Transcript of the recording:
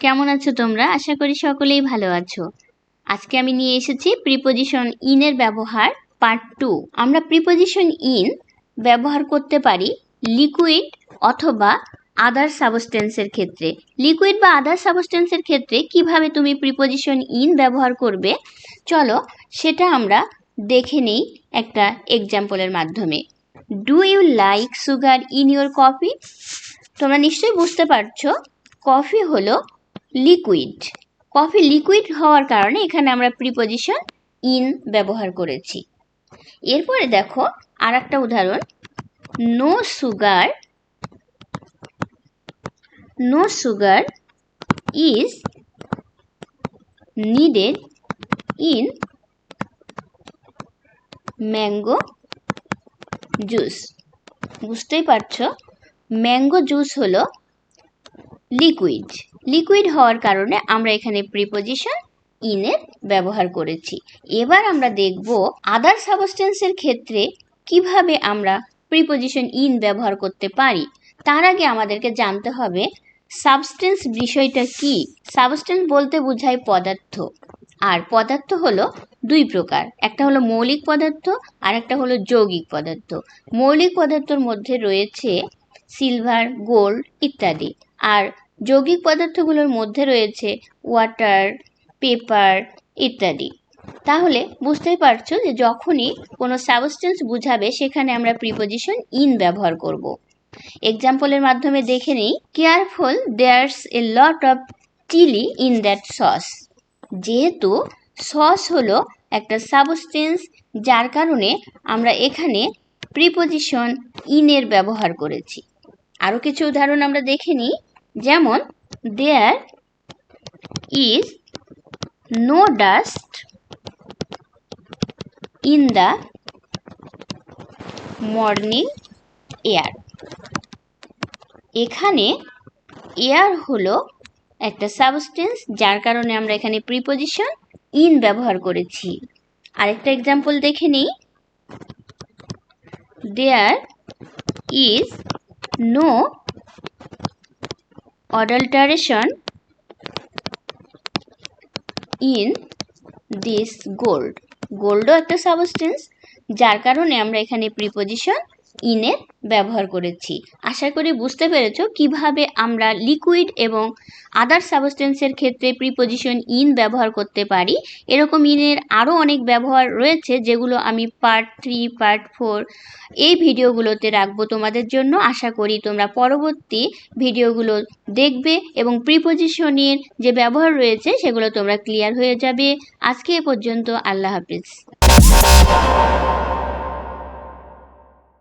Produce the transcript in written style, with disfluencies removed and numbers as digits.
কেমন আছো তোমরা? আশা করি সকলেই ভালো আছো। আজকে আমি নিয়ে এসেছি প্রিপোজিশন ইন এর ব্যবহার পার্ট 2। আমরা প্রিপোজিশন ইন ব্যবহার করতে পারি লিকুইড অথবা আদার সাবস্টেন্সের ক্ষেত্রে। লিকুইড বা আদার সাবস্টেন্সের ক্ষেত্রে কিভাবে তুমি প্রিপোজিশন ইন ব্যবহার করবে, চলো সেটা আমরা দেখে নেই একটা এক্সাম্পলের মাধ্যমে। Do you like sugar in your coffee? তোমরা নিশ্চয়ই বুঝতে পারছো কফি হলো লিকুইড। কফি লিকুইড হওয়ার কারণে এখানে আমরা প্রিপোজিশন ইন ব্যবহার করেছি। এরপরে দেখো আর একটা উদাহরণ, no sugar is needed in mango juice. বুঝতেই পারছো ম্যাঙ্গো জুস হলো লিকুইড হওয়ার কারণে আমরা এখানে প্রিপোজিশন ইন এর ব্যবহার করেছি। এবার আমরা দেখব আদার সাবস্টেন্সের ক্ষেত্রে কিভাবে আমরা প্রিপোজিশন ইন ব্যবহার করতে পারি। তার আগে আমাদেরকে জানতে হবে সাবস্টেন্স বিষয়টা কি। সাবস্টেন্স বলতে বোঝায় পদার্থ, আর পদার্থ হলো দুই প্রকার, একটা হলো মৌলিক পদার্থ আর একটা হলো যৌগিক পদার্থ। মৌলিক পদার্থের মধ্যে রয়েছে সিলভার, গোল্ড ইত্যাদি, আর যৌগিক পদার্থগুলোর মধ্যে রয়েছে ওয়াটার, পেপার ইত্যাদি। তাহলে বুঝতেই পারছো যে যখনই কোনো সাবস্টেন্স বুঝাবে সেখানে আমরা প্রিপোজিশন ইন ব্যবহার করব। এক্সাম্পলের মাধ্যমে দেখে নিই, careful there's a lot of chilli in that sauce. যেহেতু সস হলো একটা সাবস্টেন্স, যার কারণে আমরা এখানে প্রিপোজিশন ইন এর ব্যবহার করেছি। আরও কিছু উদাহরণ আমরা দেখে নিই, যেমন there is no dust in the morning air. এখানে এয়ার হলো একটা সাবস্টেন্স, যার কারণে আমরা এখানে প্রিপোজিশন ইন ব্যবহার করেছি। আরেকটা এক্সাম্পল দেখে নিই, there is no adulteration in this gold. গোল্ডও একটা সাবস্টেন্স, যার কারণে আমরা এখানে প্রিপোজিশন ইন এর ব্যবহার করেছি। আশা করি বুঝতে পেরেছো কিভাবে আমরা লিকুইড এবং আদার সাবস্টেন্সের ক্ষেত্রে প্রিপোজিশন ইন ব্যবহার করতে পারি। এরকম ইনের আরও অনেক ব্যবহার রয়েছে, যেগুলো আমি পার্ট 3, পার্ট 4 এই ভিডিওগুলোতে রাখবো তোমাদের জন্য। আশা করি তোমরা পরবর্তী ভিডিওগুলো দেখবে এবং প্রিপোজিশনের যে ব্যবহার রয়েছে সেগুলো তোমরা ক্লিয়ার হয়ে যাবে। আজকে এ পর্যন্ত, আল্লাহ হাফিজ।